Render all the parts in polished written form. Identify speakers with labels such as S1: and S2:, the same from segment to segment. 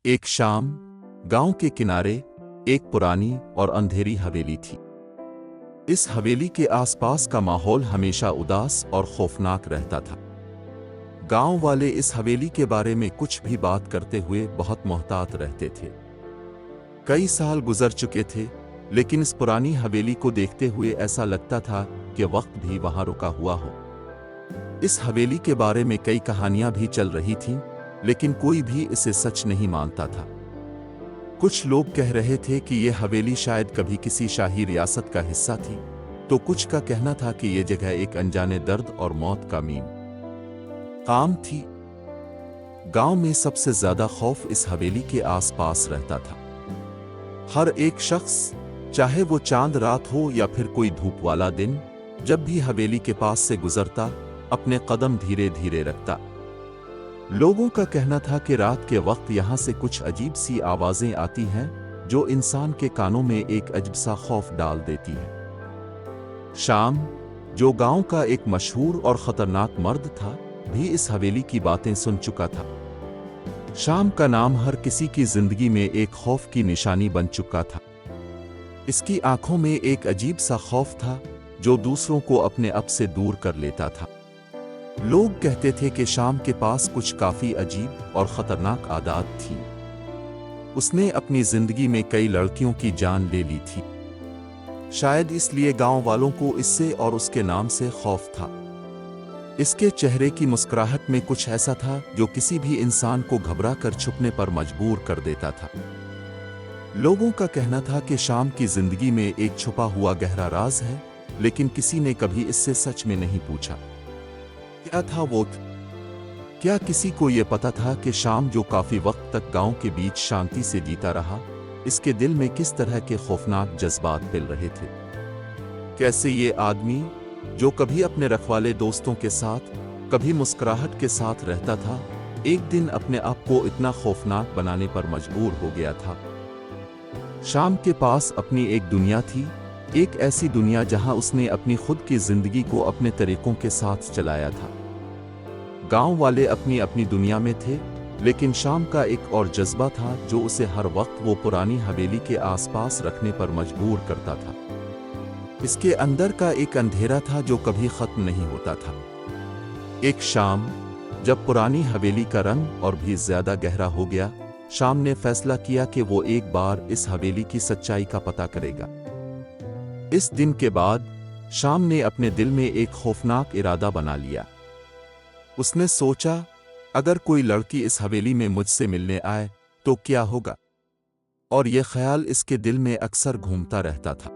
S1: एक शाम गांव के किनारे एक पुरानी और अंधेरी हवेली थी। इस हवेली के आसपास का माहौल हमेशा उदास और खौफनाक रहता था। गांव वाले इस हवेली के बारे में कुछ भी बात करते हुए बहुत मोहतात रहते थे। कई साल गुजर चुके थे, लेकिन इस पुरानी हवेली को देखते हुए ऐसा लगता था कि वक्त भी वहां रुका हुआ हो। इस हवेली के बारे में कई कहानियां भी चल रही थीं, लेकिन कोई भी इसे सच नहीं मानता था। कुछ लोग कह रहे थे कि यह हवेली शायद कभी किसी शाही रियासत का हिस्सा थी, तो कुछ का कहना था कि यह जगह एक अनजाने दर्द और मौत का काम थी। गांव में सबसे ज्यादा खौफ इस हवेली के आसपास रहता था। हर एक शख्स, चाहे वो चांद रात हो या फिर कोई धूप वाला दिन, जब भी हवेली के पास से गुजरता, अपने कदम धीरे धीरे रखता। लोगों का कहना था कि रात के वक्त यहां से कुछ अजीब सी आवाजें आती हैं जो इंसान के कानों में एक अजब सा खौफ डाल देती हैं। शाम, जो गांव का एक मशहूर और खतरनाक मर्द था, भी इस हवेली की बातें सुन चुका था। शाम का नाम हर किसी की जिंदगी में एक खौफ की निशानी बन चुका था। इसकी आंखों में एक अजीब सा खौफ था जो दूसरों को अपने आप से दूर कर लेता था। लोग कहते थे कि शाम के पास कुछ काफी अजीब और खतरनाक आदत थी। उसने अपनी जिंदगी में कई लड़कियों की जान ले ली थी। शायद इसलिए गांव वालों को इससे और उसके नाम से खौफ था। इसके चेहरे की मुस्कुराहट में कुछ ऐसा था जो किसी भी इंसान को घबरा कर छुपने पर मजबूर कर देता था। लोगों का कहना था कि शाम की जिंदगी में एक छुपा हुआ गहरा राज है, लेकिन किसी ने कभी इससे सच में नहीं पूछा। क्या था वो? क्या किसी को यह पता था कि शाम, जो काफी वक्त तक गांव के बीच शांति से जीता रहा, इसके दिल में किस तरह के खौफनाक जज्बात पिल रहे थे? कैसे ये आदमी, जो कभी अपने रखवाले दोस्तों के साथ, कभी मुस्कुराहट के साथ रहता था, एक दिन अपने आप को इतना खौफनाक बनाने पर मजबूर हो गया था। शाम के पास अपनी एक दुनिया थी, एक ऐसी दुनिया जहां उसने अपनी खुद की जिंदगी को अपने तरीकों के साथ चलाया था। गांव वाले अपनी अपनी दुनिया में थे, लेकिन शाम का एक और जज्बा था जो उसे हर वक्त वो पुरानी हवेली के आसपास रखने पर मजबूर करता था। इसके अंदर का एक अंधेरा था जो कभी खत्म नहीं होता था। एक शाम, जब पुरानी हवेली का रंग और भी ज्यादा गहरा हो गया, शाम ने फैसला किया कि वो एक बार इस हवेली की सच्चाई का पता करेगा। इस दिन के बाद शाम ने अपने दिल में एक खौफनाक इरादा बना लिया। उसने सोचा, अगर कोई लड़की इस हवेली में मुझसे मिलने आए तो क्या होगा? और यह ख्याल इसके दिल में अक्सर घूमता रहता था।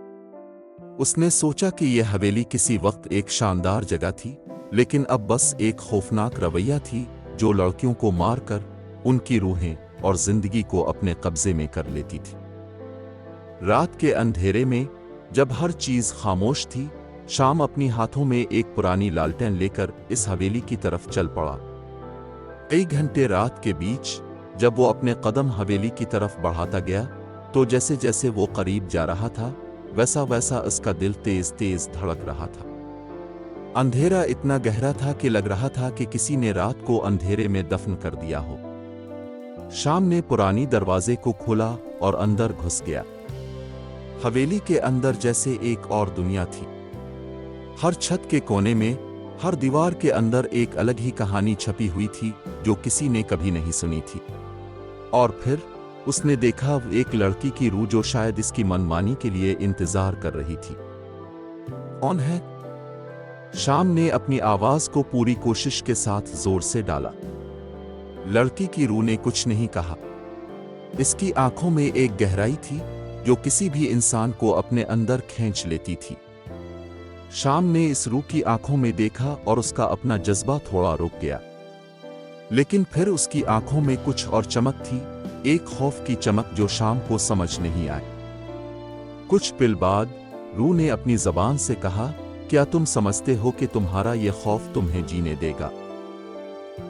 S1: उसने सोचा कि यह हवेली किसी वक्त एक शानदार जगह थी, लेकिन अब बस एक खौफनाक रवैया थी जो लड़कियों को मारकर उनकी रूहें और जिंदगी को अपने कब्जे में कर लेती थी। रात के अंधेरे में, जब हर चीज खामोश थी, शाम अपनी हाथों में एक पुरानी लालटेन लेकर इस हवेली की तरफ चल पड़ा। कई घंटे रात के बीच, जब वो अपने कदम हवेली की तरफ बढ़ाता गया, तो जैसे जैसे वो करीब जा रहा था, वैसा वैसा उसका दिल तेज तेज धड़क रहा था। अंधेरा इतना गहरा था कि लग रहा था कि किसी ने रात को अंधेरे में दफन कर दिया हो। शाम ने पुरानी दरवाजे को खोला और अंदर घुस गया। हवेली के अंदर जैसे एक और दुनिया थी। हर छत के कोने में, हर दीवार के अंदर एक अलग ही कहानी छपी हुई थी जो किसी ने कभी नहीं सुनी थी। और फिर उसने देखा एक लड़की की रूह जो शायद इसकी मनमानी के लिए इंतजार कर रही थी। कौन है? शाम ने अपनी आवाज को पूरी कोशिश के साथ जोर से डाला। लड़की की रूह ने कुछ नहीं कहा। इसकी आंखों में एक गहराई थी जो किसी भी इंसान को अपने अंदर खींच लेती थी। शाम ने इस रूह की आंखों में देखा और उसका अपना जज्बा थोड़ा रुक गया। लेकिन फिर उसकी आंखों में कुछ और चमक थी, एक खौफ की चमक जो शाम को समझ नहीं आई। कुछ पल बाद रूह ने अपनी जबान से कहा, क्या तुम समझते हो कि तुम्हारा यह खौफ तुम्हें जीने देगा?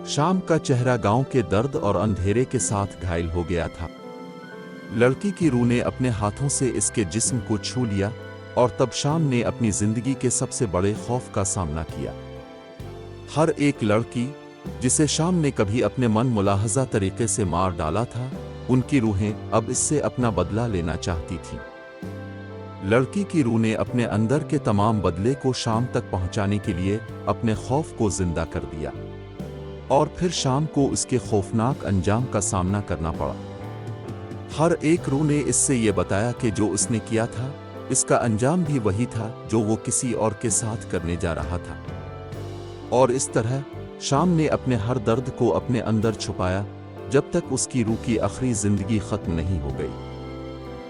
S1: शाम का चेहरा गांव के दर्द और अंधेरे के साथ घायल हो गया था। लड़की की रूह ने अपने हाथों से इसके जिस्म को छू लिया, और तब शाम ने अपनी जिंदगी के सबसे बड़े खौफ का सामना किया। हर एक लड़की जिसे शाम ने कभी अपने मन मुलाहजा तरीके से मार डाला था, उनकी रूहें अब इससे अपना बदला लेना चाहती थीं। लड़की की रूह ने अपने अंदर के तमाम बदले को शाम तक पहुंचाने के लिए अपने खौफ को जिंदा कर दिया, और फिर शाम को उसके खौफनाक अंजाम का सामना करना पड़ा। हर एक रूह ने इससे ये बताया कि जो उसने किया था, इसका अंजाम भी वही था जो वो किसी और के साथ करने जा रहा था। और इस तरह शाम ने अपने हर दर्द को अपने अंदर छुपाया जब तक उसकी रूह की आखिरी जिंदगी खत्म नहीं हो गई।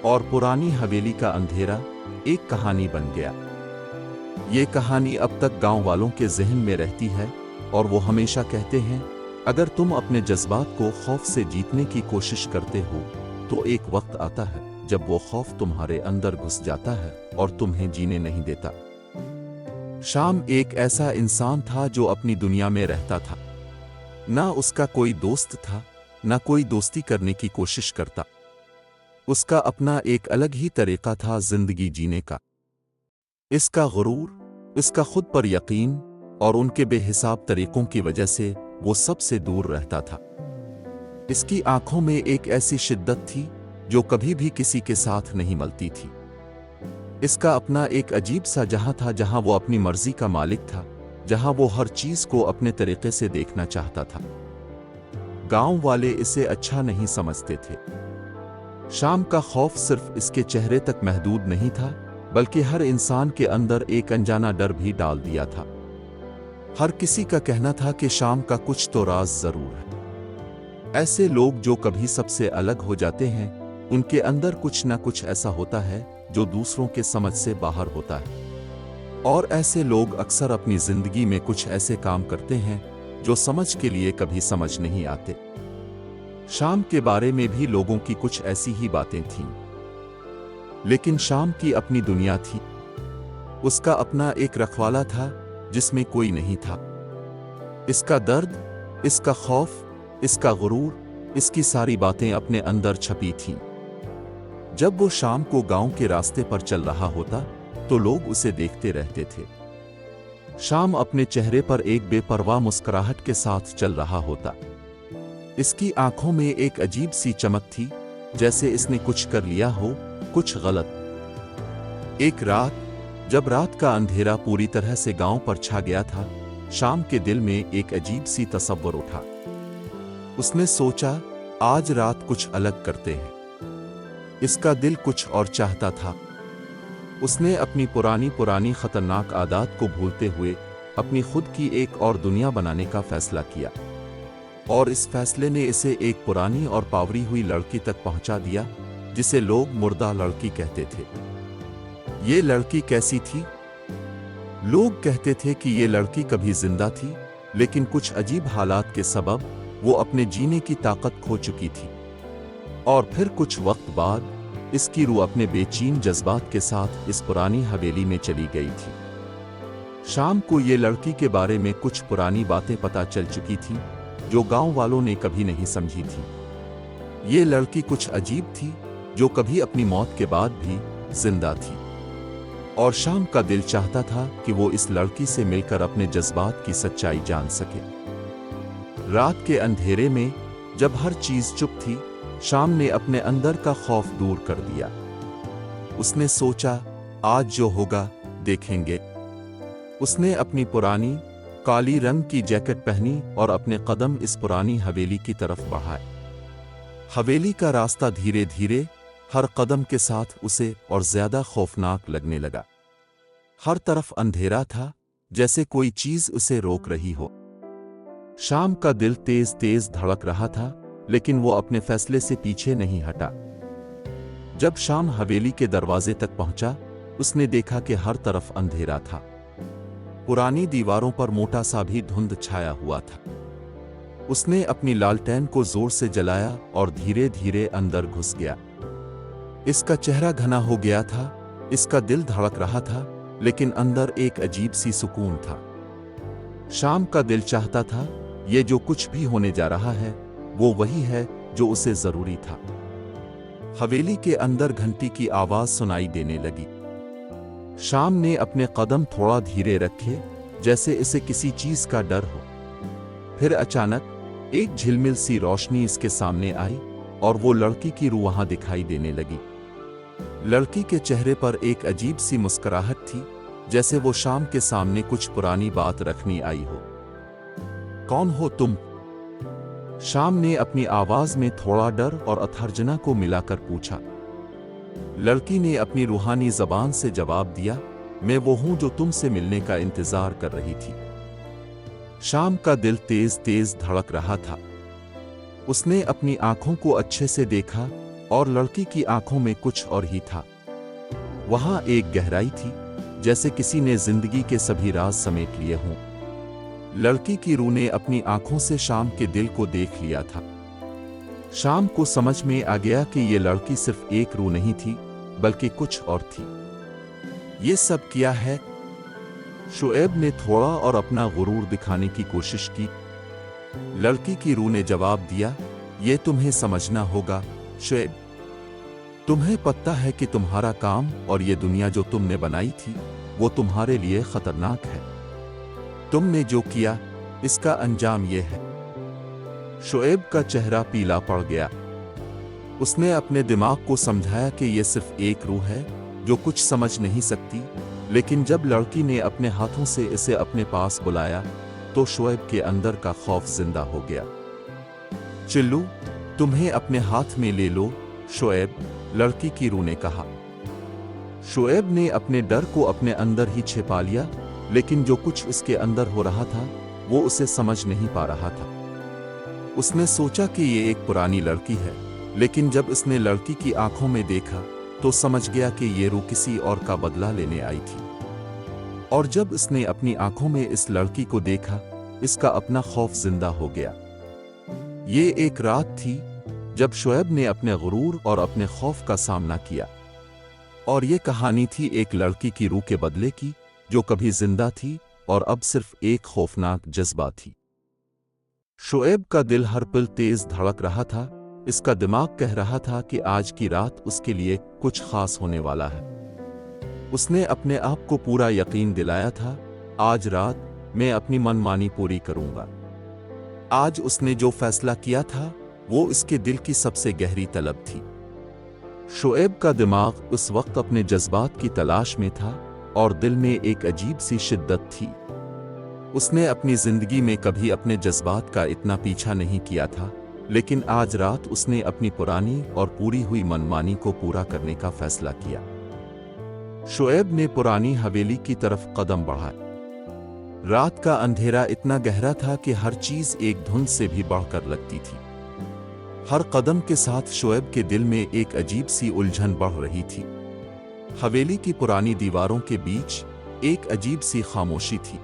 S1: और पुरानी हवेली का अंधेरा एक कहानी बन गया। ये कहानी अब तक गांव वालों के ज़हन में रहती है, और वो हमेशा कहते हैं, अगर तुम अपने जज्बात को खौफ से जीतने की कोशिश करते हो तो एक वक्त आता है जब वो खौफ तुम्हारे अंदर घुस जाता है और तुम्हें जीने नहीं देता। शाम एक ऐसा इंसान था जो अपनी दुनिया में रहता था। ना उसका कोई दोस्त था, ना कोई दोस्ती करने की कोशिश करता। उसका अपना एक अलग ही तरीका था जिंदगी जीने का। इसका गुरूर, इसका खुद पर यकीन और उनके बेहिसाब तरीकों की वजह से वो सबसे दूर रहता था। इसकी आंखों में एक ऐसी शिद्दत थी जो कभी भी किसी के साथ नहीं मिलती थी। इसका अपना एक अजीब सा जहां था जहां वो अपनी मर्जी का मालिक था, जहां वो हर चीज को अपने तरीके से देखना चाहता था। गांव वाले इसे अच्छा नहीं समझते थे। शाम का खौफ सिर्फ इसके चेहरे तक महदूद नहीं था, बल्कि हर इंसान के अंदर एक अनजाना डर भी डाल दिया था। हर किसी का कहना था कि शाम का कुछ तो राज जरूर है। ऐसे लोग जो कभी सबसे अलग हो जाते हैं, उनके अंदर कुछ ना कुछ ऐसा होता है जो दूसरों के समझ से बाहर होता है। और ऐसे लोग अक्सर अपनी जिंदगी में कुछ ऐसे काम करते हैं जो समझ के लिए कभी समझ नहीं आते। शाम के बारे में भी लोगों की कुछ ऐसी ही बातें थीं, लेकिन शाम की अपनी दुनिया थी। उसका अपना एक रखवाला था जिसमें कोई नहीं था। इसका दर्द, इसका खौफ, इसका गुरूर, इसकी सारी बातें अपने अंदर छपी थीं। जब वो शाम को गांव के रास्ते पर चल रहा होता तो लोग उसे देखते रहते थे। शाम अपने चेहरे पर एक बेपरवाह मुस्कुराहट के साथ चल रहा होता। इसकी आंखों में एक अजीब सी चमक थी, जैसे इसने कुछ कर लिया हो, कुछ गलत। एक रात, जब रात का अंधेरा पूरी तरह से गांव पर छा गया था, शाम के दिल में एक अजीब सी तसव्वुर उठा। उसने सोचा, आज रात कुछ अलग करते हैं। इसका दिल कुछ और चाहता था। उसने अपनी पुरानी खतरनाक आदत को भूलते हुए अपनी खुद की एक और दुनिया बनाने का फैसला किया, और इस फैसले ने इसे एक पुरानी और पावरी हुई लड़की तक पहुंचा दिया, जिसे लोग मुर्दा लड़की कहते थे। ये लड़की कैसी थी? लोग कहते थे कि ये लड़की कभी जिंदा थी, लेकिन कुछ अजीब हालात के सबब वो अपने जीने की ताकत खो चुकी थी। और फिर कुछ वक्त बाद इसकी रूह अपने बेचैन जज्बात के साथ इस पुरानी हवेली में चली गई थी। शाम को ये लड़की के बारे में कुछ पुरानी बातें पता चल चुकी थी जो गांव वालों ने कभी नहीं समझी थी। ये लड़की कुछ अजीब थी, जो कभी अपनी मौत के बाद भी जिंदा थी। और शाम का दिल चाहता था कि वो इस लड़की से मिलकर अपने जज्बात की सच्चाई जान सके। रात के अंधेरे में जब हर चीज चुप थी, शाम ने अपने अंदर का खौफ दूर कर दिया। उसने सोचा, आज जो होगा देखेंगे। उसने अपनी पुरानी काली रंग की जैकेट पहनी और अपने कदम इस पुरानी हवेली की तरफ बढ़ाए। हवेली का रास्ता धीरे धीरे हर कदम के साथ उसे और ज्यादा खौफनाक लगने लगा। हर तरफ अंधेरा था, जैसे कोई चीज उसे रोक रही हो। शाम का दिल तेज तेज धड़क रहा था, लेकिन वो अपने फैसले से पीछे नहीं हटा। जब शाम हवेली के दरवाजे तक पहुंचा, उसने देखा कि हर तरफ अंधेरा था। पुरानी दीवारों पर मोटा सा भी धुंध छाया हुआ था। उसने अपनी लालटेन को जोर से जलाया और धीरे धीरे अंदर घुस गया। इसका चेहरा घना हो गया था, इसका दिल धड़क रहा था, लेकिन अंदर एक अजीब सी सुकून था। शाम का दिल चाहता था, ये जो कुछ भी होने जा रहा है वो वही है जो उसे जरूरी था। हवेली के अंदर घंटी की आवाज सुनाई देने लगी। शाम ने अपने कदम थोड़ा धीरे रखे, जैसे इसे किसी चीज का डर हो। फिर अचानक एक झिलमिल सी रोशनी इसके सामने आई, और वो लड़की की रूह वहां दिखाई देने लगी। लड़की के चेहरे पर एक अजीब सी मुस्कुराहट थी, जैसे वो शाम के सामने कुछ पुरानी बात रखनी आई हो। कौन हो तुम? शाम ने अपनी आवाज में थोड़ा डर और अथर्जना को मिलाकर पूछा। लड़की ने अपनी रूहानी जबान से जवाब दिया, मैं वो हूं जो तुमसे मिलने का इंतजार कर रही थी। शाम का दिल तेज तेज धड़क रहा था। उसने अपनी आंखों को अच्छे से देखा और लड़की की आंखों में कुछ और ही था। वहां एक गहराई थी, जैसे किसी ने जिंदगी के सभी राज समेट लिए हों। लड़की की रूह ने अपनी आंखों से शाम के दिल को देख लिया था। शाम को समझ में आ गया कि ये लड़की सिर्फ एक रूह नहीं थी, बल्कि कुछ और थी। ये सब क्या है? शुएब ने थोड़ा और अपना गुरूर दिखाने की कोशिश की। लड़की की रूह ने जवाब दिया, ये तुम्हें समझना होगा शुएब। तुम्हें पता है कि तुम्हारा काम और ये दुनिया जो तुमने बनाई थी, वो तुम्हारे लिए खतरनाक है। तुमने जो किया, इसका अंजाम ये है। शुएब का चेहरा पीला पड़ गया। उसने अपने दिमाग को समझाया कि ये सिर्फ एक रूह है जो कुछ समझ नहीं सकती, लेकिन जब लड़की ने अपने हाथों से इसे अपने पास बुलाया तो शुएब के अंदर का खौफ जिंदा हो गया। चिल्लू, तुम्हें अपने हाथ में ले लो शुएब, लड़की की रूह ने कहा। शुएब ने अपने डर को अपने अंदर ही छिपा लिया, लेकिन जो कुछ उसके अंदर हो रहा था वो उसे समझ नहीं पा रहा था। उसने सोचा कि ये एक पुरानी लड़की है, लेकिन जब उसने लड़की की आंखों में देखा तो समझ गया कि ये रूह किसी और का बदला लेने आई थी। और जब उसने अपनी आंखों में इस लड़की को देखा, इसका अपना खौफ जिंदा हो गया। ये एक रात थी जब शुएब ने अपने गुरूर और अपने खौफ का सामना किया। और ये कहानी थी एक लड़की की रूह के बदले की, जो कभी जिंदा थी और अब सिर्फ एक खौफनाक जज्बा थी। शुएब का दिल हर पल तेज धड़क रहा था। इसका दिमाग कह रहा था कि आज की रात उसके लिए कुछ खास होने वाला है। उसने अपने आप को पूरा यकीन दिलाया था, आज रात मैं अपनी मनमानी पूरी करूंगा। आज उसने जो फैसला किया था वो इसके दिल की सबसे गहरी तलब थी। शुएब का दिमाग उस वक्त अपने जज्बात की तलाश में था और दिल में एक अजीब सी शिद्दत थी। उसने अपनी जिंदगी में कभी अपने जज्बात का इतना पीछा नहीं किया था, लेकिन आज रात उसने अपनी पुरानी और पूरी हुई मनमानी को पूरा करने का फैसला किया। शुएब ने पुरानी हवेली की तरफ कदम बढ़ाए। रात का अंधेरा इतना गहरा था कि हर चीज एक धुंध से भी बढ़कर लगती थी। हर कदम के साथ शुएब के दिल में एक अजीब सी उलझन बढ़ रही थी। हवेली की पुरानी दीवारों के बीच एक अजीब सी खामोशी थी,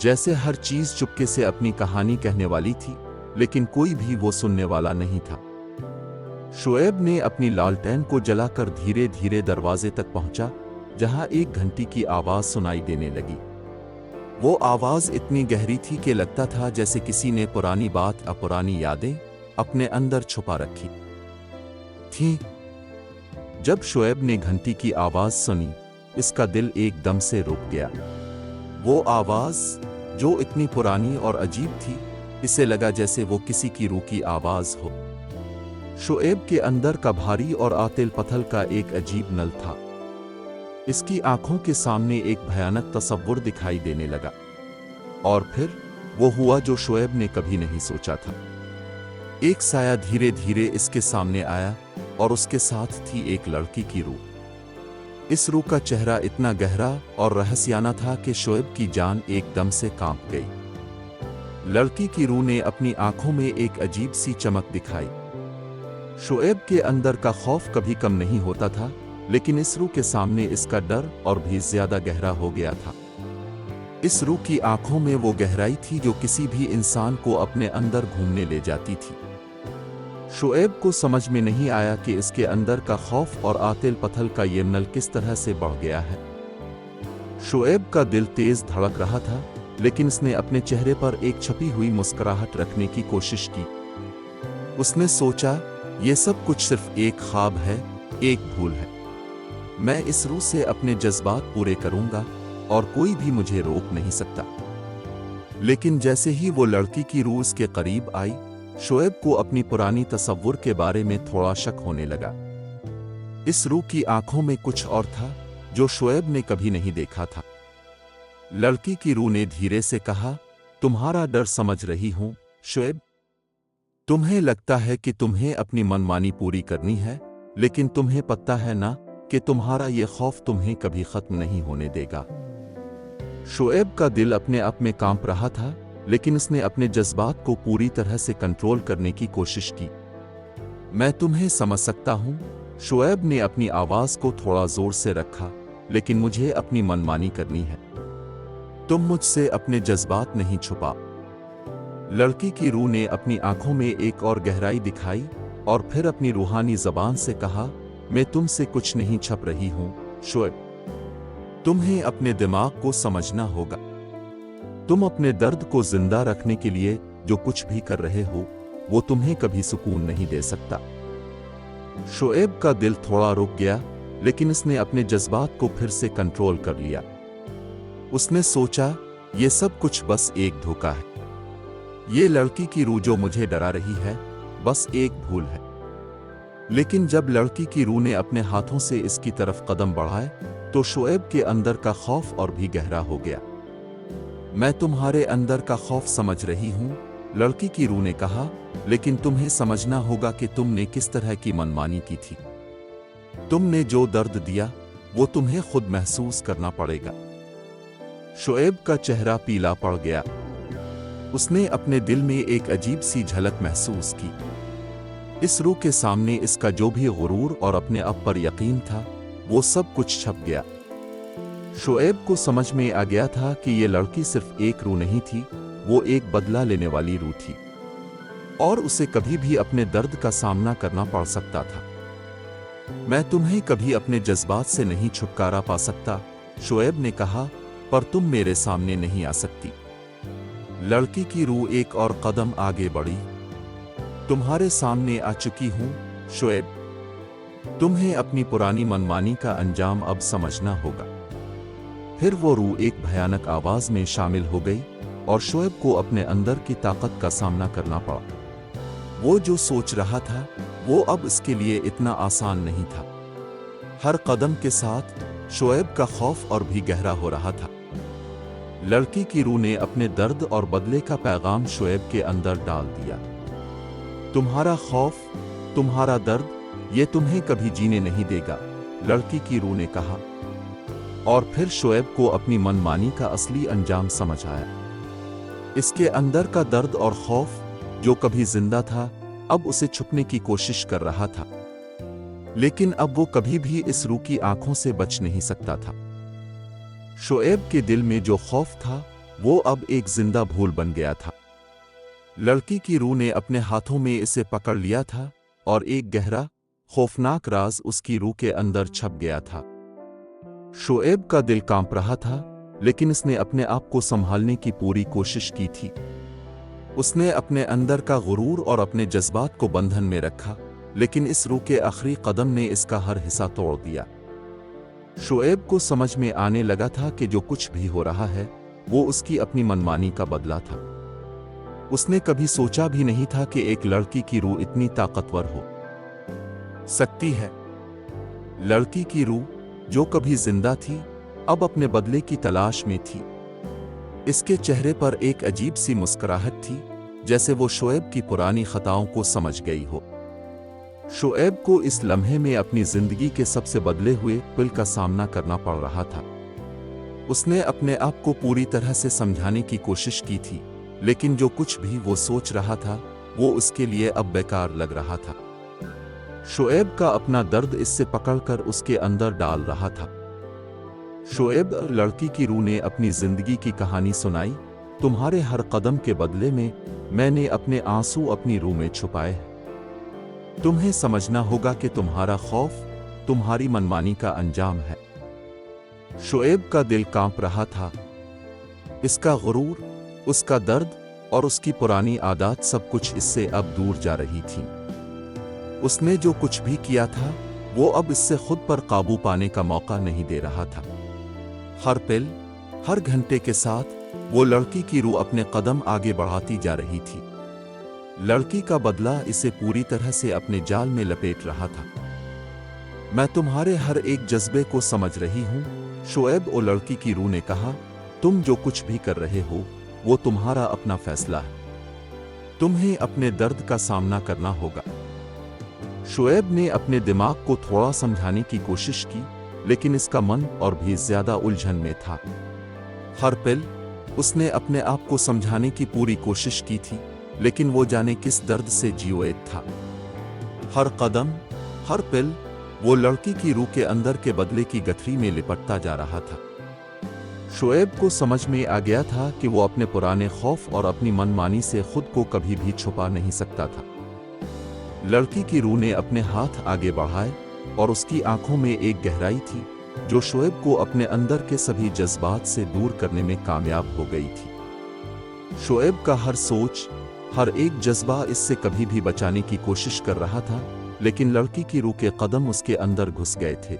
S1: जैसे हर चीज चुपके से अपनी कहानी कहने वाली थी, लेकिन कोई भी वो सुनने वाला नहीं था। शुएब ने अपनी लालटेन को जलाकर धीरे धीरे दरवाजे तक पहुंचा, जहां एक घंटी की आवाज सुनाई देने लगी। वो आवाज इतनी गहरी थी कि लगता था जैसे किसी ने पुरानी बात या पुरानी यादें अपने अंदर छुपा रखी थी। जब शुएब ने घंटी की आवाज सुनी, इसका दिल एकदम से रुक गया। वो आवाज जो इतनी पुरानी और अजीब थी, इसे लगा जैसे वो किसी की रूह की आवाज हो। शुएब के अंदर का भारी और आतिल पथल का एक अजीब नल था। इसकी आंखों के सामने एक भयानक तस्वुर दिखाई देने लगा, और फिर वो हुआ जो शुएब ने कभी नहीं सोचा था। एक साया धीरे धीरे इसके सामने आया और उसके साथ थी एक लड़की की रूह। इस रूह का चेहरा इतना गहरा और रहस्याना था कि शुएब की जान एकदम से कांप गई। लड़की की रूह ने अपनी आंखों में एक अजीब सी चमक दिखाई। शुएब के अंदर का खौफ कभी कम नहीं होता था, लेकिन इस रूह के सामने इसका डर और भी ज्यादा गहरा हो गया था। इस रूह की आंखों में वो गहराई थी जो किसी भी इंसान को अपने अंदर घूमने ले जाती थी। शुएब को समझ में नहीं आया कि इसके अंदर का खौफ और आतिल पथल का ये नल किस तरह से बढ़ गया है। शुएब का दिल तेज धड़क रहा था, लेकिन उसने अपने चेहरे पर एक छपी हुई मुस्कुराहट रखने की कोशिश की। उसने सोचा, ये सब कुछ सिर्फ एक ख्वाब है, एक भूल है। मैं इस रूह से अपने जज्बात पूरे करूंगा और कोई भी मुझे रोक नहीं सकता। लेकिन जैसे ही वो लड़की की रूह उसके करीब आई, शोएब को अपनी पुरानी तस्वुर के बारे में थोड़ा शक होने लगा। इस रूह की आंखों में कुछ और था जो शोएब ने कभी नहीं देखा था। लड़की की रूह ने धीरे से कहा, तुम्हारा डर समझ रही हूं शोएब। तुम्हें लगता है कि तुम्हें अपनी मनमानी पूरी करनी है, लेकिन तुम्हें पता है ना कि तुम्हारा ये खौफ तुम्हें कभी खत्म नहीं होने देगा। शोएब का दिल अपने आप में कांप रहा था, लेकिन उसने अपने जज्बात को पूरी तरह से कंट्रोल करने की कोशिश की। मैं तुम्हें समझ सकता हूं। शोएब ने अपनी आवाज को थोड़ा जोर से रखा, लेकिन मुझे अपनी मनमानी करनी है। तुम मुझसे अपने जज्बात नहीं छुपा। लड़की की रूह ने अपनी आंखों में एक और गहराई दिखाई और फिर अपनी रूहानी जबान से कहा, मैं तुमसे कुछ नहीं छुप रही हूं शोएब। तुम्हें अपने दिमाग को समझना होगा। तुम अपने दर्द को जिंदा रखने के लिए जो कुछ भी कर रहे हो, वो तुम्हें कभी सुकून नहीं दे सकता। शोएब का दिल थोड़ा रुक गया, लेकिन उसने अपने जज्बात को फिर से कंट्रोल कर लिया। उसने सोचा, ये सब कुछ बस एक धोखा है। ये लड़की की रूह जो मुझे डरा रही है, बस एक भूल है। लेकिन जब लड़की की रूह ने अपने हाथों से इसकी तरफ कदम बढ़ाए, तो शोएब के अंदर का खौफ और भी गहरा हो गया। मैं तुम्हारे अंदर का खौफ समझ रही हूं, लड़की की रूह ने कहा, लेकिन तुम्हें समझना होगा कि तुमने किस तरह की मनमानी की थी। तुमने जो दर्द दिया, वो तुम्हें खुद महसूस करना पड़ेगा। शोएब का चेहरा पीला पड़ गया। उसने अपने दिल में एक अजीब सी झलक महसूस की। इस रूह के सामने इसका जो भी गुरूर और अपने आप पर यकीन था, वो सब कुछ छप गया। शोएब को समझ में आ गया था कि ये लड़की सिर्फ एक रूह नहीं थी, वो एक बदला लेने वाली रूह थी, और उसे कभी भी अपने दर्द का सामना करना पड़ सकता था। मैं तुम्हें कभी अपने जज्बात से नहीं छुटकारा पा सकता, शोएब ने कहा, पर तुम मेरे सामने नहीं आ सकती। लड़की की रूह एक और कदम आगे बढ़ी। तुम्हारे सामने आ चुकी हूं शोएब। तुम्हें अपनी पुरानी मनमानी का अंजाम अब समझना होगा। फिर वो रूह एक भयानक आवाज में शामिल हो गई और शोएब को अपने अंदर की ताकत का सामना करना पड़ा। वो जो सोच रहा था, वो अब इसके लिए इतना आसान नहीं था। हर कदम के साथ शोएब का खौफ और भी गहरा हो रहा था। लड़की की रूह ने अपने दर्द और बदले का पैगाम शोएब के अंदर डाल दिया। तुम्हारा खौफ, तुम्हारा दर्द, ये तुम्हें कभी जीने नहीं देगा, लड़की की रूह ने कहा। और फिर शोएब को अपनी मनमानी का असली अंजाम समझ आया। इसके अंदर का दर्द और खौफ जो कभी जिंदा था, अब उसे छुपने की कोशिश कर रहा था, लेकिन अब वो कभी भी इस रूह की आंखों से बच नहीं सकता था। शोएब के दिल में जो खौफ था, वो अब एक जिंदा भूल बन गया था। लड़की की रूह ने अपने हाथों में इसे पकड़ लिया था और एक गहरा, खौफनाक राज उसकी रूह के अंदर छप गया था। शोएब का दिल कांप रहा था, लेकिन उसने अपने आप को संभालने की पूरी कोशिश की थी। उसने अपने अंदर का गुरूर और अपने जज्बात को बंधन में रखा, लेकिन इस रूह के आखिरी कदम ने इसका हर हिस्सा तोड़ दिया। शोएब को समझ में आने लगा था कि जो कुछ भी हो रहा है, वो उसकी अपनी मनमानी का बदला था। उसने कभी सोचा भी नहीं था कि एक लड़की की रूह इतनी ताकतवर हो सकती है। लड़की की रूह, जो कभी जिंदा थी, अब अपने बदले की तलाश में थी। इसके चेहरे पर एक अजीब सी मुस्कुराहट थी, जैसे वो शोएब की पुरानी खताओं को समझ गई हो। शोएब को इस लम्हे में अपनी जिंदगी के सबसे बदले हुए पल का सामना करना पड़ रहा था। उसने अपने आप को पूरी तरह से समझाने की कोशिश की थी, लेकिन जो कुछ भी वो सोच रहा था, वो उसके लिए अब बेकार लग रहा था। शोएब का अपना दर्द इससे पकड़कर उसके अंदर डाल रहा था। शोएब, लड़की की रूह ने अपनी जिंदगी की कहानी सुनाई। तुम्हारे हर कदम के बदले में मैंने अपने आंसू अपनी रूह में छुपाए हैं। तुम्हें समझना होगा कि तुम्हारा खौफ तुम्हारी मनमानी का अंजाम है। शोएब का दिल कांप रहा था। इसका गुरूर, उसका दर्द और उसकी पुरानी आदत, सब कुछ इससे अब दूर जा रही थी। उसने जो कुछ भी किया था, वो अब इससे खुद पर काबू पाने का मौका नहीं दे रहा था। हर पल, हर घंटे के साथ वो लड़की की रूह अपने कदम आगे बढ़ाती जा रही थी। लड़की का बदला इसे पूरी तरह से अपने जाल में लपेट रहा था। मैं तुम्हारे हर एक जज्बे को समझ रही हूं, शोएब और लड़की की रूह ने कहा। तुम जो कुछ भी कर रहे हो वो तुम्हारा अपना फैसला है। तुम्हें अपने दर्द का सामना करना होगा। शोएब ने अपने दिमाग को थोड़ा समझाने की कोशिश की, लेकिन इसका मन और भी ज्यादा उलझन में था। हर पल उसने अपने आप को समझाने की पूरी कोशिश की थी, लेकिन वो जाने किस दर्द से जियोएद था। हर कदम, हर पल वो लड़की की रूह के अंदर के बदले की गठरी में लिपटता जा रहा था। शोएब को समझ में आ गया था कि वो अपने पुराने खौफ और अपनी मनमानी से खुद को कभी भी छुपा नहीं सकता था। लड़की की रूह ने अपने हाथ आगे बढ़ाए और उसकी आंखों में एक गहराई थी जो शोएब को अपने अंदर के सभी जज्बात से दूर करने में कामयाब हो गई थी। शोएब का हर सोच, हर एक जज्बा इससे कभी भी बचाने की कोशिश कर रहा था, लेकिन लड़की की रूह के कदम उसके अंदर घुस गए थे।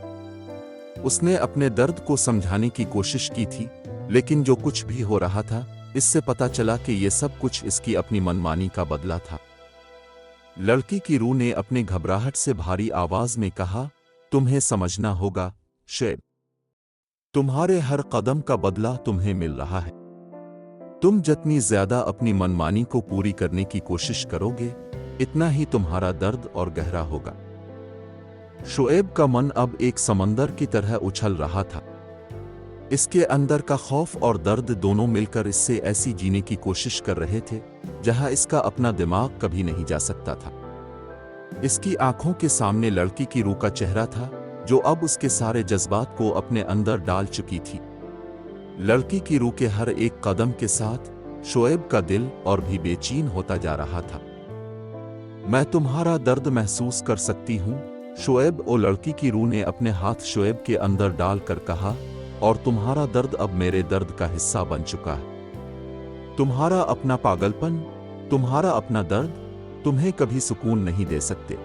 S1: उसने अपने दर्द को समझाने की कोशिश की थी, लेकिन जो कुछ भी हो रहा था, इससे पता चला कि ये सब कुछ इसकी अपनी मनमानी का बदला था। लड़की की रूह ने अपनी घबराहट से भारी आवाज में कहा, तुम्हें समझना होगा शोएब, तुम्हारे हर कदम का बदला तुम्हें मिल रहा है। तुम जितनी ज्यादा अपनी मनमानी को पूरी करने की कोशिश करोगे, इतना ही तुम्हारा दर्द और गहरा होगा। शोएब का मन अब एक समंदर की तरह उछल रहा था। इसके अंदर का खौफ और दर्द दोनों मिलकर इससे ऐसी जीने की कोशिश कर रहे थे जहां इसका अपना दिमाग कभी नहीं जा सकता था। इसकी आंखों के सामने लड़की की रूह का चेहरा था जो अब उसके सारे जज्बात को अपने अंदर डाल चुकी थी। लड़की की रूह के हर एक कदम के साथ शोएब का दिल और भी बेचैन होता जा रहा था। मैं तुम्हारा दर्द महसूस कर सकती हूं, शोएब और लड़की की रूह ने अपने हाथ शोएब के अंदर डालकर कहा, और तुम्हारा दर्द अब मेरे दर्द का हिस्सा बन चुका है। तुम्हारा अपना पागलपन, तुम्हारा अपना दर्द तुम्हें कभी सुकून नहीं दे सकते।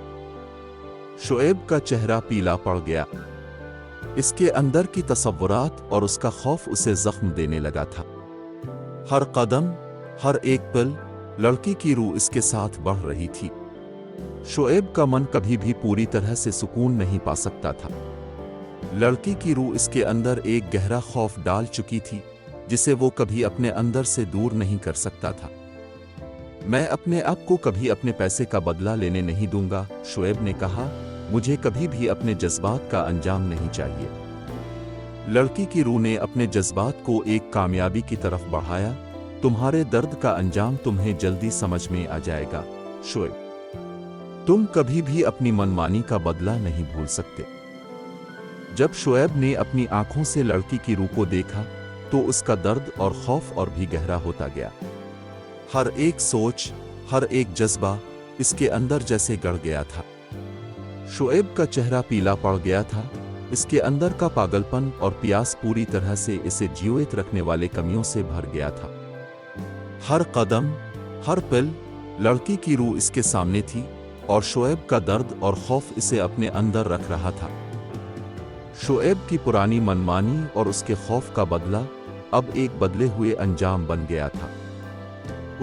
S1: शोएब का चेहरा पीला पड़ गया। इसके अंदर की तसव्वुरात और उसका खौफ उसे जख्म देने लगा था। हर कदम, हर एक पल लड़की की रूह इसके साथ बढ़ रही थी। शोएब का मन कभी भी पूरी तरह से सुकून नहीं पा सकता था। लड़की की रूह इसके अंदर एक गहरा खौफ डाल चुकी थी जिसे वो कभी अपने अंदर से दूर नहीं कर सकता था। मैं अपने आप को कभी अपने पैसे का बदला लेने नहीं दूंगा, शोएब ने कहा। मुझे कभी भी अपने जज्बात का अंजाम नहीं चाहिए। लड़की की रूह ने अपने जज्बात को एक कामयाबी की तरफ बढ़ाया। तुम्हारे दर्द का अंजाम तुम्हें जल्दी समझ में आ जाएगा शोएब। तुम कभी भी अपनी मनमानी का बदला नहीं भूल सकते। जब शोएब ने अपनी आंखों से लड़की की रूह को देखा तो उसका दर्द और खौफ और भी गहरा होता गया। हर एक सोच, हर एक जज्बा इसके अंदर जैसे गड़ गया था। शोएब का चेहरा पीला पड़ गया था। इसके अंदर का पागलपन और प्यास पूरी तरह से इसे जीवित रखने वाले कमियों से भर गया था। हर कदम, हर पल लड़की की रूह इसके सामने थी और शोएब का दर्द और खौफ इसे अपने अंदर रख रहा था। शोएब की पुरानी मनमानी और उसके खौफ का बदला अब एक बदले हुए अंजाम बन गया था।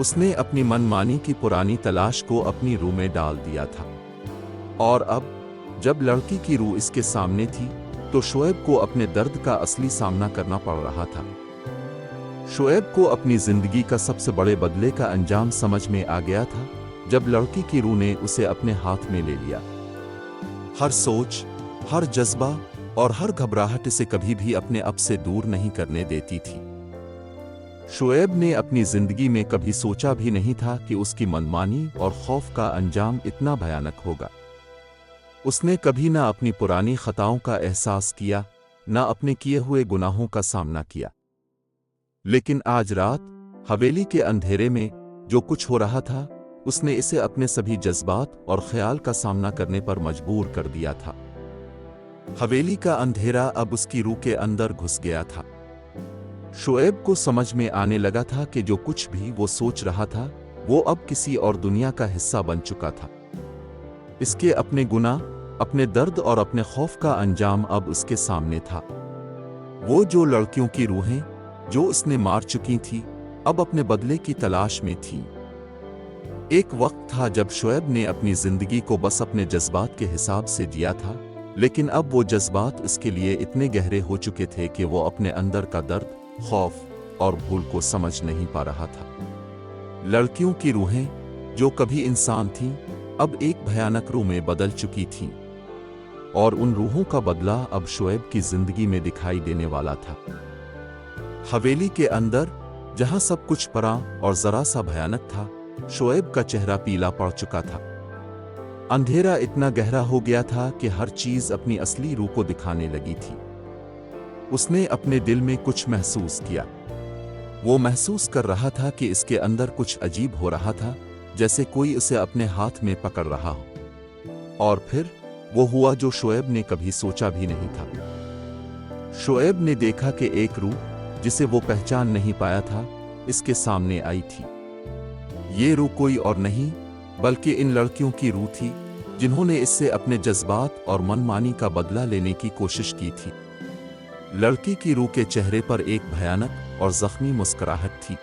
S1: उसने अपनी मनमानी की पुरानी तलाश को अपनी रूह में डाल दिया था, और अब जब लड़की की रूह इसके सामने थी तो शोएब को अपने दर्द का असली सामना करना पड़ रहा था। शोएब को अपनी जिंदगी का सबसे बड़े बदले का अंजाम समझ में आ गया था जब लड़की की रूह ने उसे अपने हाथ में ले लिया। हर सोच, हर जज्बा और हर घबराहट इसे कभी भी अपने आप से दूर नहीं करने देती थी। शोएब ने अपनी जिंदगी में कभी सोचा भी नहीं था कि उसकी मनमानी और खौफ का अंजाम इतना भयानक होगा। उसने कभी ना अपनी पुरानी खताओं का एहसास किया, ना अपने किए हुए गुनाहों का सामना किया। लेकिन आज रात हवेली के अंधेरे में जो कुछ हो रहा था, उसने इसे अपने सभी जज्बात और ख्याल का सामना करने पर मजबूर कर दिया था। हवेली का अंधेरा अब उसकी रूह के अंदर घुस गया था। शोएब को समझ में आने लगा था कि जो कुछ भी वो सोच रहा था वो अब किसी और दुनिया का हिस्सा बन चुका था। इसके अपने गुनाह, अपने दर्द और अपने खौफ का अंजाम अब उसके सामने था। वो जो लड़कियों की रूहें जो उसने मार चुकी थी अब अपने बदले की तलाश में थी। एक वक्त था जब शुएब ने अपनी जिंदगी को बस अपने जज्बात के हिसाब से जिया था, लेकिन अब वो जज्बात इसके लिए इतने गहरे हो चुके थे कि वो अपने अंदर का दर्द, खौफ और भूल को समझ नहीं पा रहा था। लड़कियों की रूहें जो कभी इंसान थीं, अब एक भयानक रूह में बदल चुकी थीं, और उन रूहों का बदला अब शुएब की जिंदगी में दिखाई देने वाला था। हवेली के अंदर, जहां सब कुछ परा और जरा सा भयानक था, शुएब का चेहरा पीला पड़ चुका था। अंधेरा इतना गहरा हो गया था कि हर चीज अपनी असली रूप को दिखाने लगी थी। उसने अपने दिल में कुछ महसूस किया। वो महसूस कर रहा था कि इसके अंदर कुछ अजीब हो रहा था, जैसे कोई उसे अपने हाथ में पकड़ रहा हो। और फिर वो हुआ जो शुएब ने कभी सोचा भी नहीं था। शुएब ने देखा कि एक रूह, जिसे वो पहचान नहीं पाया था, इसके सामने आई थी। ये रूह कोई और नहीं बल्कि इन लड़कियों की रूह थी, जिन्होंने इससे अपने जज्बात और मनमानी का बदला लेने की कोशिश की थी। लड़की की रूह के चेहरे पर एक भयानक और जख्मी मुस्कुराहट थी।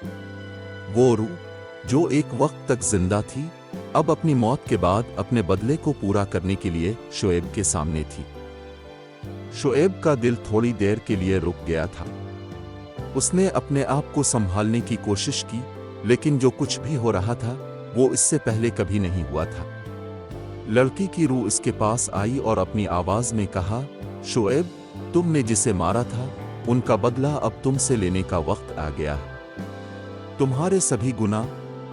S1: वो रूह जो एक वक्त तक जिंदा थी, अब अपनी मौत के बाद अपने बदले को पूरा करने के लिए शुएब के सामने थी। शुएब का दिल थोड़ी देर के लिए रुक गया था। उसने अपने आप को संभालने की कोशिश की, लेकिन जो कुछ भी हो रहा था वो इससे पहले कभी नहीं हुआ था। लड़की की रूह इसके पास आई और अपनी आवाज में कहा, शुएब, तुमने जिसे मारा था, उनका बदला अब तुमसे लेने का वक्त आ गया है। तुम्हारे सभी गुनाह,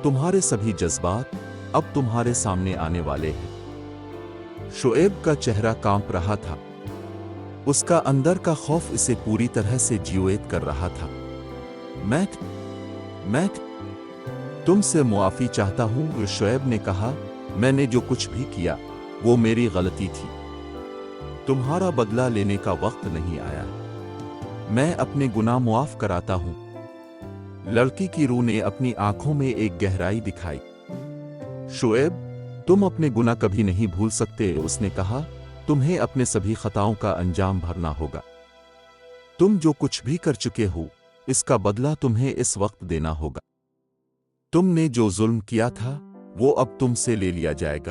S1: तुम्हारे सभी जज्बात अब तुम्हारे सामने आने वाले हैं। शुएब का चेहरा कांप रहा था। उसका अंदर का खौफ इसे पूरी तरह से जीवत कर रहा था। मैं तुमसे मुआफी चाहता हूं, शुएब ने कहा। मैंने जो कुछ भी किया वो मेरी गलती थी। तुम्हारा बदला लेने का वक्त नहीं आया। मैं अपने गुनाह मुआफ कराता हूं। लड़की की रूह ने अपनी आंखों में एक गहराई दिखाई। शुएब, तुम अपने गुनाह कभी नहीं भूल सकते, उसने कहा। तुम्हें अपने सभी खताओं का अंजाम भरना होगा। तुम जो कुछ भी कर चुके हो, इसका बदला तुम्हें इस वक्त देना होगा। तुमने जो जुल्म किया था वो अब तुमसे ले लिया जाएगा।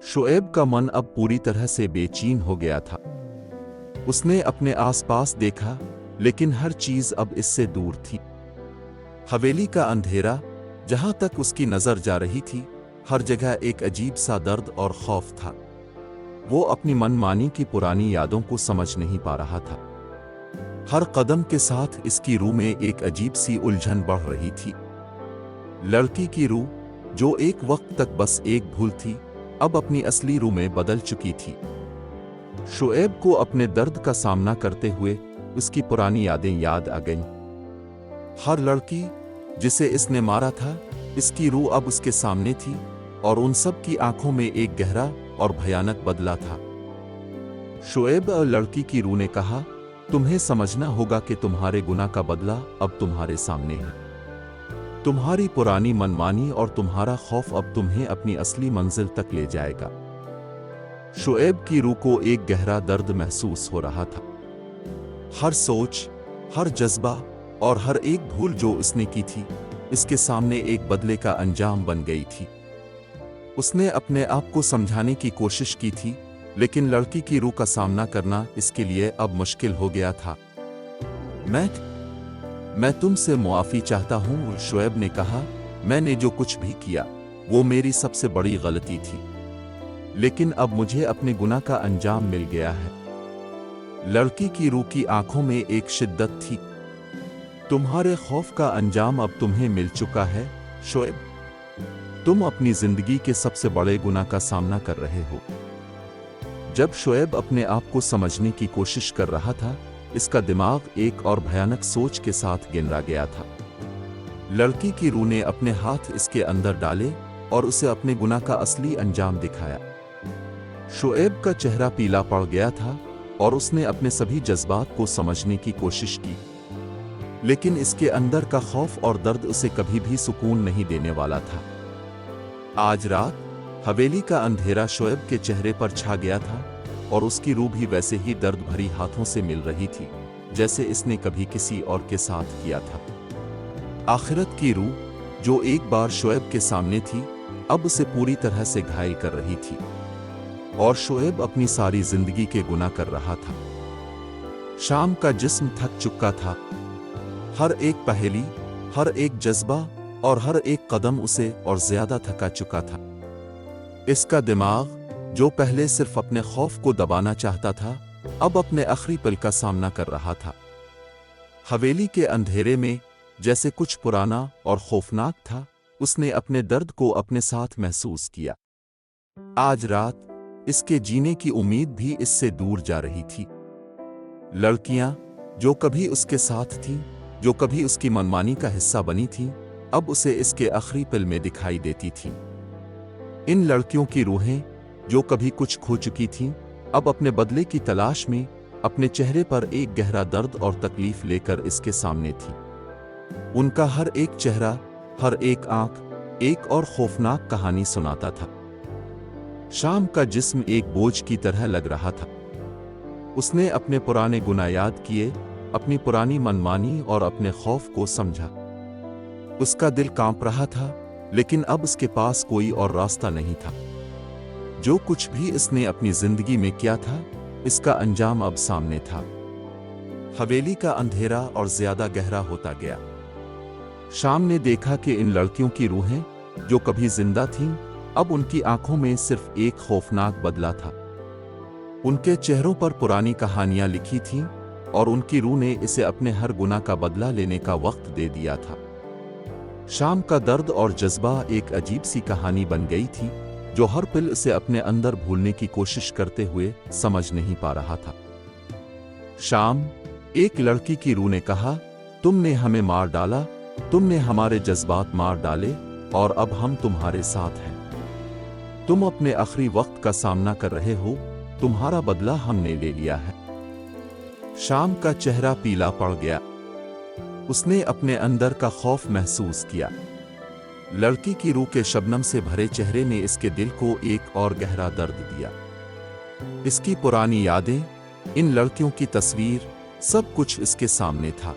S1: शुएब का मन अब पूरी तरह से बेचैन हो गया था। उसने अपने आसपास देखा, लेकिन हर चीज अब इससे दूर थी। हवेली का अंधेरा, जहां तक उसकी नजर जा रही थी, हर जगह एक अजीब सा दर्द और खौफ था। वो अपनी मनमानी की पुरानी यादों को समझ नहीं पा रहा था। हर कदम के साथ इसकी रूह में एक अजीब सी उलझन बढ़ रही थी। लड़की की रूह, जो एक वक्त तक बस एक भूल थी, अब अपनी असली रूह में बदल चुकी थी। शुएब को अपने दर्द का सामना करते हुए उसकी पुरानी यादें याद आ गईं। हर लड़की जिसे इसने मारा था, इसकी रूह अब उसके सामने थी, और उन सब की आंखों में एक गहरा और भयानक बदला था। शुएब और लड़की की रूह ने कहा, तुम्हें समझना होगा कि तुम्हारे गुनाह का बदला अब तुम्हारे सामने है। तुम्हारी पुरानी मनमानी और तुम्हारा खौफ अब तुम्हें अपनी असली मंजिल तक ले जाएगा। शुएब की रूह को एक गहरा दर्द महसूस हो रहा था। हर सोच, हर जज्बा और हर एक भूल जो उसने की थी, इसके सामने एक बदले का अंजाम बन गई थी। उसने अपने आप को समझाने की कोशिश की थी, लेकिन लड़की की रूह का सामना करना इसके लिए अब मुश्किल हो गया था। मैं तुमसे मुआफी चाहता हूं, शुएब ने कहा। मैंने जो कुछ भी किया वो मेरी सबसे बड़ी गलती थी, लेकिन अब मुझे अपने गुनाह का अंजाम मिल गया है। लड़की की रूह की आंखों में एक शिद्दत थी। तुम्हारे खौफ का अंजाम अब तुम्हें मिल चुका है, शुएब। तुम अपनी जिंदगी के सबसे बड़े गुनाह का सामना कर रहे हो। जब शुएब अपने आप को समझने की कोशिश कर रहा था, इसका दिमाग एक और भयानक सोच के साथ गिरा गया था। लड़की की रूह ने अपने हाथ इसके अंदर डाले और उसे अपने गुनाह का असली अंजाम दिखाया। शुएब का चेहरा पीला पड़ गया था और उसने अपने सभी जज्बात को समझने की कोशिश की, लेकिन इसके अंदर का खौफ और दर्द उसे कभी भी सुकून नहीं देने वाला था। आज रात हवेली का अंधेरा शुएब के चेहरे पर छा गया था, और उसकी रूह भी वैसे ही दर्द भरी हाथों से मिल रही थी जैसे इसने कभी किसी और के साथ किया था। आखिरत की रूह, जो एक बार शोएब के सामने थी, अब उसे पूरी तरह से घायल कर रही थी। और शोएब अपनी सारी जिंदगी के गुनाह कर रहा था। शाम का जिस्म थक चुका था। हर एक पहेली, हर एक जज्बा और हर एक कदम उसे और ज्यादा थका चुका था। इसका दिमाग, जो पहले सिर्फ अपने खौफ को दबाना चाहता था, अब अपने आखिरी पल का सामना कर रहा था। हवेली के अंधेरे में जैसे कुछ पुराना और खौफनाक था, उसने अपने दर्द को अपने साथ महसूस किया। आज रात इसके जीने की उम्मीद भी इससे दूर जा रही थी। लड़कियां जो कभी उसके साथ थीं, जो कभी उसकी मनमानी का हिस्सा बनी थीं, अब उसे इसके आखिरी पल में दिखाई देती थीं। इन लड़कियों की रूहें जो कभी कुछ खो चुकी थीं, अब अपने बदले की तलाश में अपने चेहरे पर एक गहरा दर्द और तकलीफ लेकर इसके सामने थी। उनका हर एक चेहरा, हर एक आंख एक और खौफनाक कहानी सुनाता था। शाम का जिस्म एक बोझ की तरह लग रहा था। उसने अपने पुराने गुनाह याद किए, अपनी पुरानी मनमानी और अपने खौफ को समझा। उसका दिल कांप रहा था, लेकिन अब उसके पास कोई और रास्ता नहीं था। जो कुछ भी इसने अपनी जिंदगी में किया था, इसका अंजाम अब सामने था। हवेली का अंधेरा और ज्यादा गहरा होता गया। शाम ने देखा कि इन लड़कियों की रूहें जो कभी जिंदा थीं, अब उनकी आंखों में सिर्फ एक खौफनाक बदला था। उनके चेहरों पर पुरानी कहानियां लिखी थीं और उनकी रूह ने इसे अपने हर गुनाह का बदला लेने का वक्त दे दिया था। शाम का दर्द और जज्बा एक अजीब सी कहानी बन गई थी, जो हर पल उसे अपने अंदर भूलने की कोशिश करते हुए समझ नहीं पा रहा था। शाम, एक लड़की की रूह ने कहा, तुमने हमें मार डाला, तुमने हमारे जज्बात मार डाले और अब हम तुम्हारे साथ हैं। तुम अपने आखिरी वक्त का सामना कर रहे हो, तुम्हारा बदला हमने ले लिया है। शाम का चेहरा पीला पड़ गया। उसने अपने अंदर का खौफ महसूस किया। लड़की की रूह के शबनम से भरे चेहरे ने इसके दिल को एक और गहरा दर्द दिया। इसकी पुरानी यादें, इन लड़कियों की तस्वीर, सब कुछ इसके सामने था।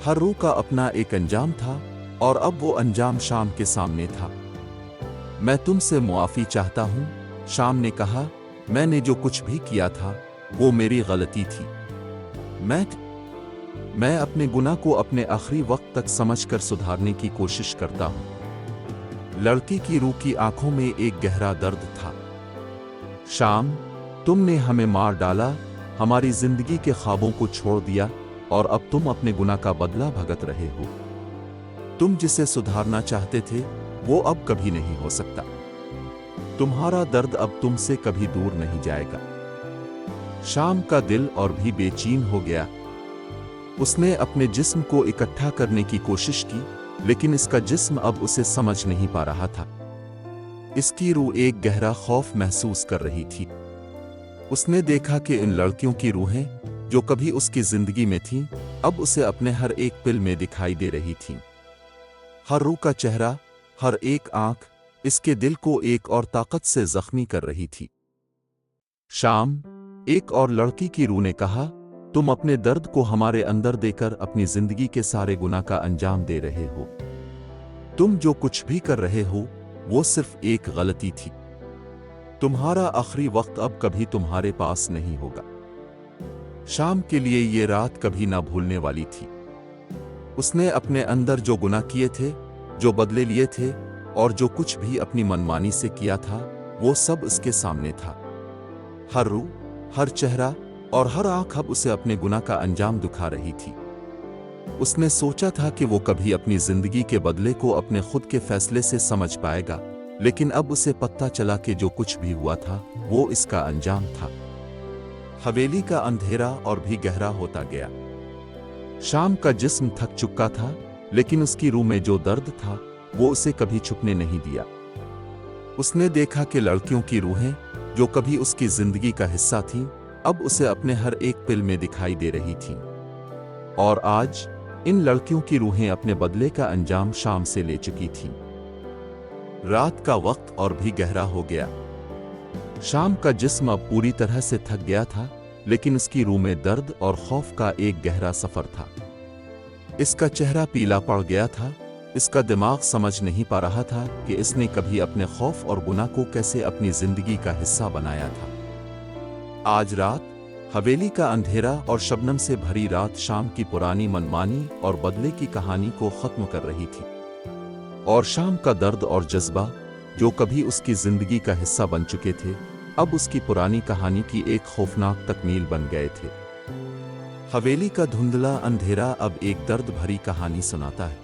S1: हर रूह का अपना एक अंजाम था और अब वो अंजाम शाम के सामने था। मैं तुमसे मुआफ़ी चाहता हूँ, शाम ने कहा। मैंने जो कुछ भी किया था वो मेरी गलती थी। मैं अपने गुनाह को अपने आखिरी वक्त तक समझकर सुधारने की कोशिश करता हूँ। लड़की की रूह की आंखों में एक गहरा दर्द था। शाम, तुमने हमें मार डाला, हमारी जिंदगी के ख्वाबों को छोड़ दिया और अब तुम अपने गुनाह का बदला भुगत रहे हो। तुम जिसे सुधारना चाहते थे वो अब कभी नहीं हो सकता। तुम्हारा दर्द अब तुमसे कभी दूर नहीं जाएगा। शाम का दिल और भी बेचैन हो गया। उसने अपने जिस्म को इकट्ठा करने की कोशिश की, लेकिन इसका जिस्म अब उसे समझ नहीं पा रहा था। इसकी रूह एक गहरा खौफ महसूस कर रही थी। उसने देखा कि इन लड़कियों की रूहें जो कभी उसकी जिंदगी में थीं, अब उसे अपने हर एक पल में दिखाई दे रही थीं। हर रूह का चेहरा, हर एक आंख इसके दिल को एक और ताकत से जख्मी कर रही थी। शाम, एक और लड़की की रूह ने कहा, तुम अपने दर्द को हमारे अंदर देकर अपनी जिंदगी के सारे गुनाह का अंजाम दे रहे हो। तुम जो कुछ भी कर रहे हो वो सिर्फ एक गलती थी। तुम्हारा आखिरी वक्त अब कभी तुम्हारे पास नहीं होगा। शाम के लिए ये रात कभी ना भूलने वाली थी। उसने अपने अंदर जो गुनाह किए थे, जो बदले लिए थे और जो कुछ भी अपनी मनमानी से किया था, वो सब उसके सामने था। हर रूह, हर चेहरा और हर आंख अब उसे अपने गुनाह का अंजाम दिखा रही थी। उसने सोचा था कि वो कभी अपनी जिंदगी के बदले को अपने खुद के फैसले से समझ पाएगा, लेकिन अब उसे पता चला कि जो कुछ भी हुआ था वो इसका अंजाम था। हवेली का अंधेरा और भी गहरा होता गया। शाम का जिस्म थक चुका था, लेकिन उसकी रूह में जो दर्द था वो उसे कभी छुपने नहीं दिया। उसने देखा कि लड़कियों की रूहें जो कभी उसकी जिंदगी का हिस्सा थीं, अब उसे अपने हर एक पल में दिखाई दे रही थीं। और आज इन लड़कियों की रूहें अपने बदले का अंजाम शाम से ले चुकी थीं। रात का वक्त और भी गहरा हो गया। शाम का जिस्म अब पूरी तरह से थक गया था, लेकिन उसकी रूह में दर्द और खौफ का एक गहरा सफर था। इसका चेहरा पीला पड़ गया था اس کا دماغ سمجھ نہیں پا رہا تھا کہ اس نے کبھی اپنے خوف اور گناہ کو کیسے اپنی زندگی کا حصہ بنایا تھا۔ آج رات حویلی کا اندھیرا اور شبنم سے بھری رات شام کی پرانی منمانی اور بدلے کی کہانی کو ختم کر رہی تھی، اور شام کا درد اور جذبہ جو کبھی اس کی زندگی کا حصہ بن چکے تھے اب اس کی پرانی کہانی کی ایک خوفناک تکمیل بن گئے تھے۔ حویلی کا دھندلا اندھیرا اب ایک درد بھری کہانی سناتا ہے۔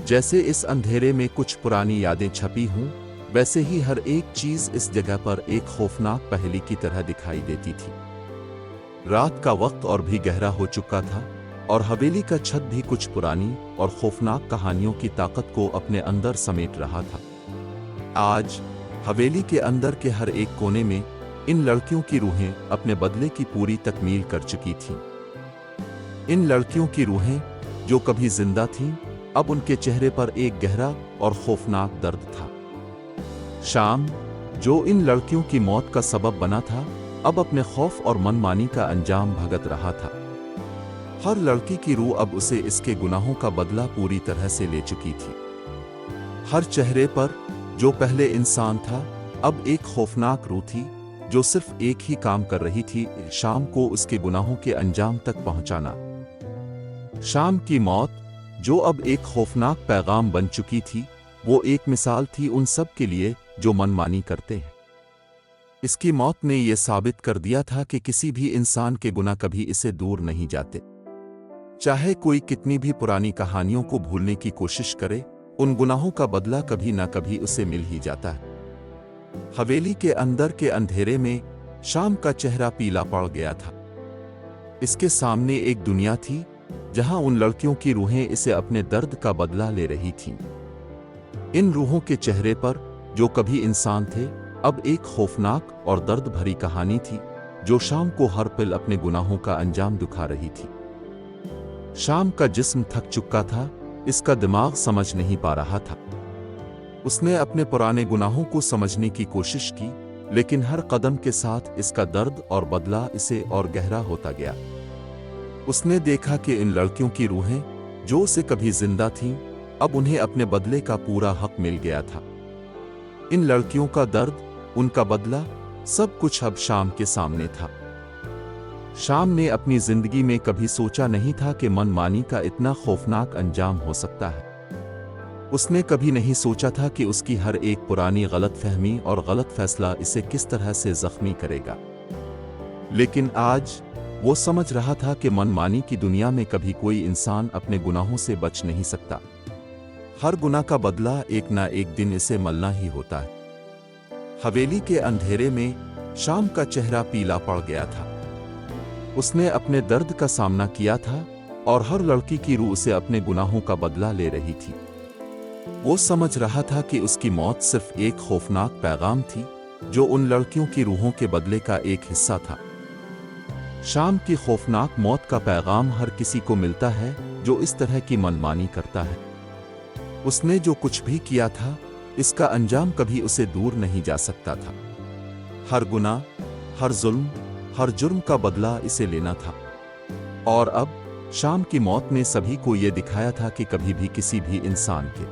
S1: جیسے اس اندھیرے میں کچھ پرانی یادیں چھپی ہوں، ویسے ہی ہر ایک چیز اس جگہ پر ایک خوفناک پہیلی کی طرح دکھائی دیتی تھی۔ رات کا وقت اور بھی گہرا ہو چکا تھا، اور حویلی کا چھت بھی کچھ پرانی اور خوفناک کہانیوں کی طاقت کو اپنے اندر سمیٹ رہا تھا۔ آج حویلی کے اندر کے ہر ایک کونے میں ان لڑکیوں کی روحیں اپنے بدلے کی پوری تکمیل کر چکی تھیں۔ ان لڑکیوں کی روحیں جو کبھی زندہ تھیں اب ان کے چہرے پر ایک گہرا اور خوفناک درد تھا۔ شام جو ان لڑکیوں کی موت کا سبب بنا تھا اب اپنے خوف اور من مانی کا انجام بھگت رہا تھا۔ ہر لڑکی کی روح اب اسے اس کے گناہوں کا بدلہ پوری طرح سے لے چکی تھی۔ ہر چہرے پر جو پہلے انسان تھا اب ایک خوفناک روح تھی جو صرف ایک ہی کام کر رہی تھی، شام کو اس کے گناہوں کے انجام تک پہنچانا۔ شام کی موت جو اب ایک خوفناک پیغام بن چکی تھی وہ ایک مثال تھی ان سب کے لیے جو منمانی کرتے ہیں۔ اس کی موت نے یہ ثابت کر دیا تھا کہ کسی بھی انسان کے گناہ کبھی اسے دور نہیں جاتے، چاہے کوئی کتنی بھی پرانی کہانیوں کو بھولنے کی کوشش کرے، ان گناہوں کا بدلہ کبھی نہ کبھی اسے مل ہی جاتا ہے۔ حویلی کے اندر کے اندھیرے میں شام کا چہرہ پیلا پڑ گیا تھا۔ اس کے سامنے ایک دنیا تھی جہاں ان لڑکیوں کی روحیں اسے اپنے درد کا بدلہ لے رہی تھیں۔ ان روحوں کے چہرے پر جو کبھی انسان تھے اب ایک خوفناک اور درد بھری کہانی تھی جو شام کو ہر پل اپنے گناہوں کا انجام دکھا رہی تھی۔ شام کا جسم تھک چکا تھا، اس کا دماغ سمجھ نہیں پا رہا تھا۔ اس نے اپنے پرانے گناہوں کو سمجھنے کی کوشش کی، لیکن ہر قدم کے ساتھ اس کا درد اور بدلہ اسے اور گہرا ہوتا گیا۔ اس نے دیکھا کہ ان لڑکیوں کی روحیں جو اسے کبھی زندہ تھیں اب انہیں اپنے بدلے کا پورا حق مل گیا تھا۔ ان لڑکیوں کا درد، ان کا بدلہ، سب کچھ اب شام کے سامنے تھا۔ شام نے اپنی زندگی میں کبھی سوچا نہیں تھا کہ من مانی کا اتنا خوفناک انجام ہو سکتا ہے۔ اس نے کبھی نہیں سوچا تھا کہ اس کی ہر ایک پرانی غلط فہمی اور غلط فیصلہ اسے کس طرح سے زخمی کرے گا، لیکن آج وہ سمجھ رہا تھا کہ من مانی کی دنیا میں کبھی کوئی انسان اپنے گناہوں سے بچ نہیں سکتا۔ ہر گناہ کا بدلہ ایک نہ ایک دن اسے ملنا ہی ہوتا ہے۔ حویلی کے اندھیرے میں شام کا چہرہ پیلا پڑ گیا تھا۔ اس نے اپنے درد کا سامنا کیا تھا اور ہر لڑکی کی روح اسے اپنے گناہوں کا بدلہ لے رہی تھی۔ وہ سمجھ رہا تھا کہ اس کی موت صرف ایک خوفناک پیغام تھی جو ان لڑکیوں کی روحوں کے بدلے کا ایک حصہ تھا۔ شام کی خوفناک موت کا پیغام ہر کسی کو ملتا ہے جو اس طرح کی منمانی کرتا ہے۔ اس نے جو کچھ بھی کیا تھا اس کا انجام کبھی اسے دور نہیں جا سکتا تھا۔ ہر گناہ، ہر ظلم، ہر جرم کا بدلہ اسے لینا تھا، اور اب شام کی موت نے سبھی کو یہ دکھایا تھا کہ کبھی بھی کسی بھی انسان کے